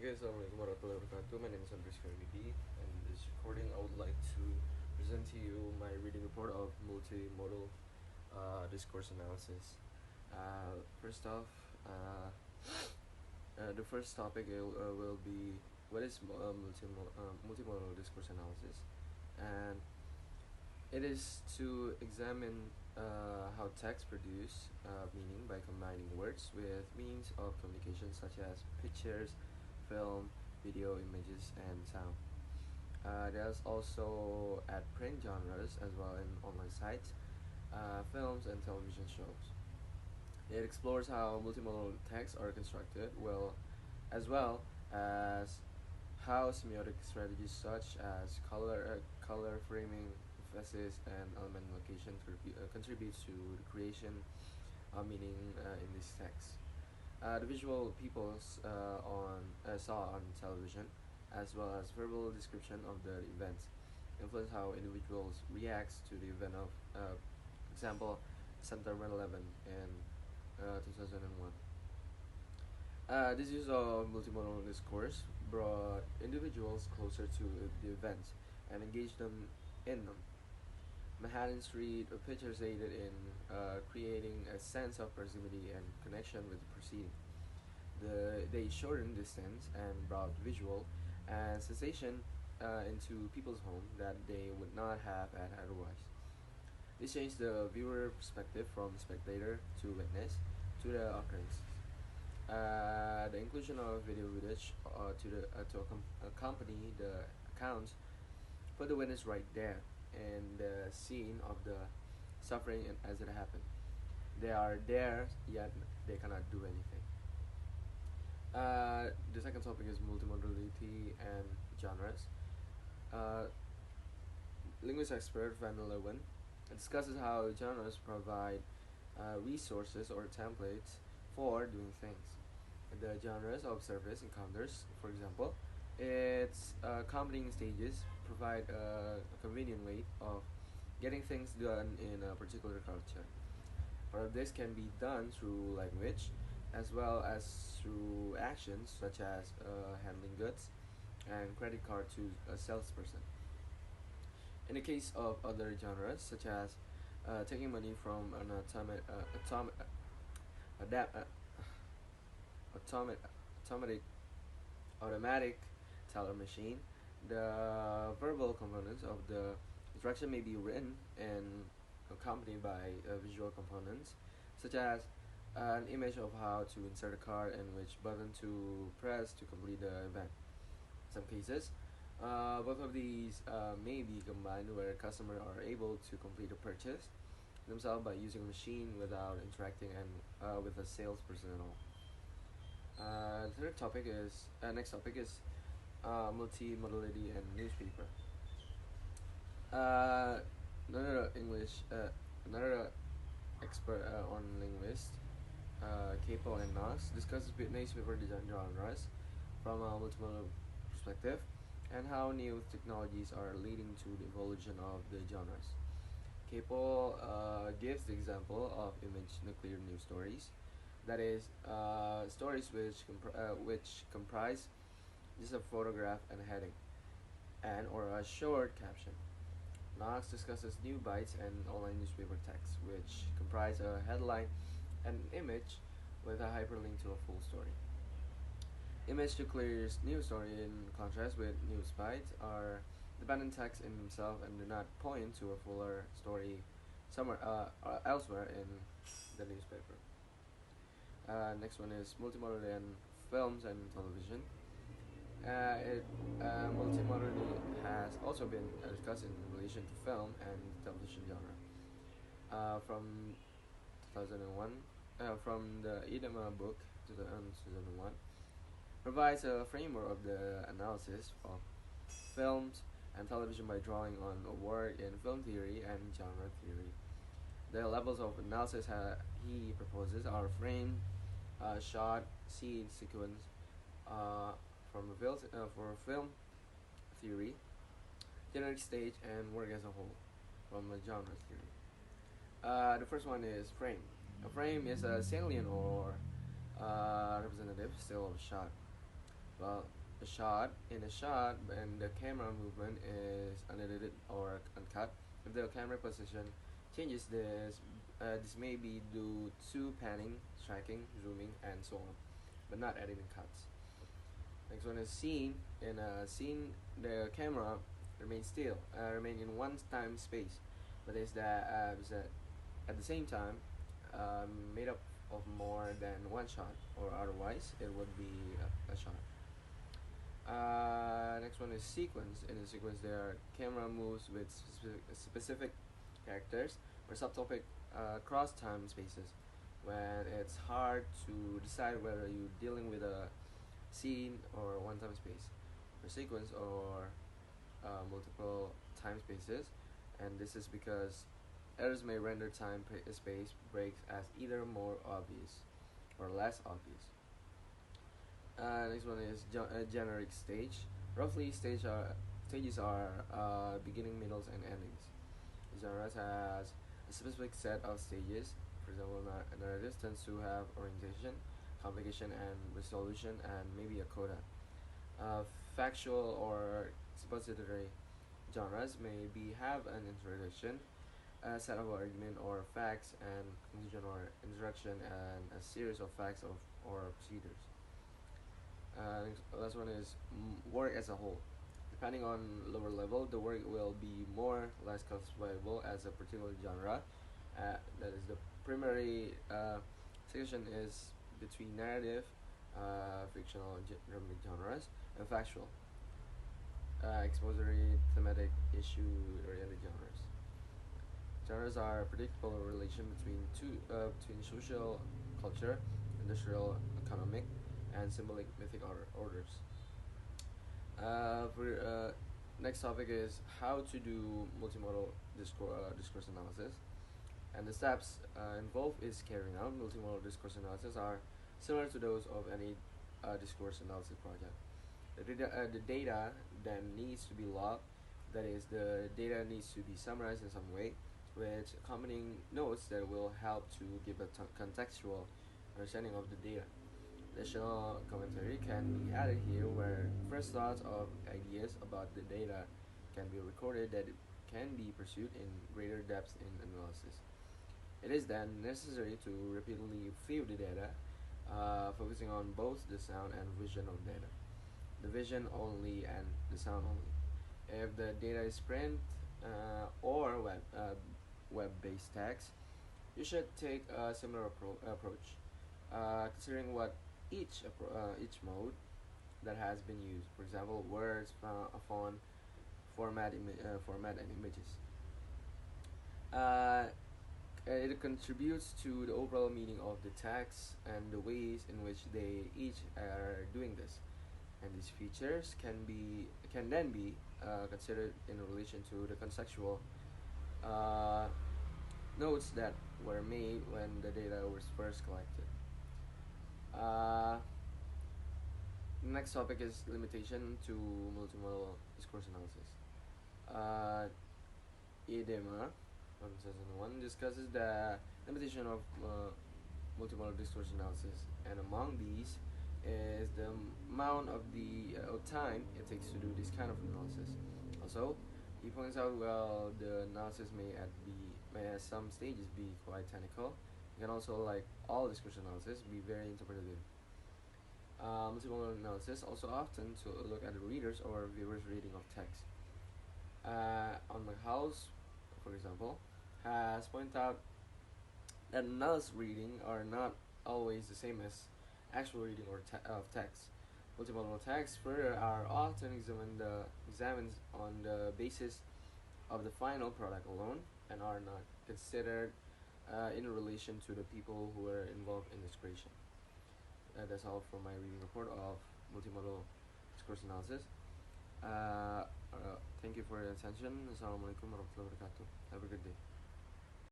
Okay, Assalamualaikum warahmatullahi wabarakatuh. My name is Discourse, and in this recording, I would like to present to you my reading report of multimodal discourse analysis. First off, the first topic will be what is multimodal discourse analysis, and it is to examine how text produce meaning by combining words with means of communication such as pictures, film, video, images, and sound. There's also at print genres as well in online sites, films, and television shows. It explores how multimodal texts are constructed, as well as how semiotic strategies such as color framing, emphasis, and element location contributes to the creation of meaning in these texts. The visual people saw on television, as well as verbal description of the events, influence how individuals reacts to the event of, example, September 11 in 2001. This use of multimodal discourse brought individuals closer to the events and engaged them in them. Manhattan Street pictures aided in creating a sense of proximity and connection with the proceeding. They shortened distance and brought visual and sensation into people's home that they would not have had otherwise. This changed the viewer perspective from spectator to witness to the occurrence. The inclusion of video footage to accompany the account put the witness right there in the scene of the suffering as it happened. They are there, yet they cannot do anything. The second topic is multimodality and genres. Uh, Linguist expert Van Leeuwen discusses how genres provide resources or templates for doing things. The genres of service encounters, for example, its accompanying stages provide a convenient way of getting things done in a particular culture. Part of this can be done through language, as well as through actions such as handling goods and credit card to a salesperson. In the case of other genres, such as taking money from an automatic automatic teller machine, the verbal components of the instruction may be written and accompanied by visual components, such as an image of how to insert a card and which button to press to complete the event. In some cases, both of these may be combined where customers are able to complete a purchase themselves by using a machine without interacting with a salesperson at all. Next topic is multimodality and newspaper. Another expert on linguist, Capo and Knox, discusses newspaper genres from a multimodal perspective and how new technologies are leading to the evolution of the genres. Capo gives the example of image nuclear news stories, that is, stories which comprise just a photograph and a heading, and or a short caption. Knox discusses new bytes and online newspaper text, which comprise a headline and an image with a hyperlink to a full story. Image nuclear news story, in contrast with news bytes, are dependent text in themselves and do not point to a fuller story somewhere elsewhere in the newspaper. Next one is multimodal and films and television. Multimodality has also been discussed in relation to film and television genre. From 2001, from the Edema book 2001, provides a framework of the analysis of films and television by drawing on a work in film theory and genre theory. The levels of analysis he proposes are frame, shot, scene, sequence, for film theory, generic stage, and work as a whole from the genre theory. The first one is frame. A frame is a salient or representative still of a shot. Well, in a shot, when the camera movement is unedited or uncut, if the camera position changes, this may be due to panning, tracking, zooming, and so on, but not editing cuts. Next one is scene. In a scene, the camera remain in one time space, but is that at the same time made up of more than one shot, or otherwise it would be a shot. Next one is sequence. In a sequence, there camera moves with specific characters or subtopic cross time spaces. When it's hard to decide whether you're dealing with a scene or one time space, or sequence, or multiple time spaces, and this is because errors may render space breaks as either more obvious or less obvious. Next one is generic stage. Roughly, stages are beginning, middles, and endings. Genres has a specific set of stages. For example, narrative tends to have orientation, complication, and resolution, and maybe a coda. Factual or expository genres may have an introduction, a set of argument or facts, and conclusion or introduction, and a series of facts or procedures. Last one is work as a whole. Depending on lower level, the work will be more or less classifiable as a particular genre. That is, the primary section is between narrative, fictional, dramatic genres, and factual, expository, thematic, issue-oriented genres. Genres are a predictable relation between social, culture, industrial, economic, and symbolic mythic orders. For Next topic is how to do multimodal discourse analysis, and the steps involved is carrying out multimodal discourse analysis are similar to those of any discourse analysis project. The data then needs to be logged. That is, the data needs to be summarized in some way, with accompanying notes that will help to give a contextual understanding of the data. Additional commentary can be added here, where first thoughts of ideas about the data can be recorded that can be pursued in greater depth in analysis. It is then necessary to repeatedly view the data, focusing on both the sound and vision of data, the vision only and the sound only. If the data is print or web-based text, you should take a similar approach, considering what each mode that has been used. For example, words, font, format, and images. Uh, it contributes to the overall meaning of the text and the ways in which they each are doing this. And these features can then be considered in relation to the contextual uh, notes that were made when the data was first collected. Uh, Next topic is limitation to multimodal discourse analysis. Uh, EDEMA 2001 discusses the limitation of multimodal discourse analysis, and among these is the amount of the time it takes to do this kind of analysis. Also, he points out, well, the analysis may at some stages be quite technical. It can also, like all discourse analysis, be very interpretative. Multimodal analysis also often to look at the readers or viewers' reading of text. On my house, for example, has pointed out that analysis reading are not always the same as actual reading of text. Multimodal texts further are often examined on the basis of the final product alone, and are not considered in relation to the people who were involved in its creation. That's all for my reading report of multimodal discourse analysis. Thank you for your attention. Assalamualaikum warahmatullahi wabarakatuh. Have a good day.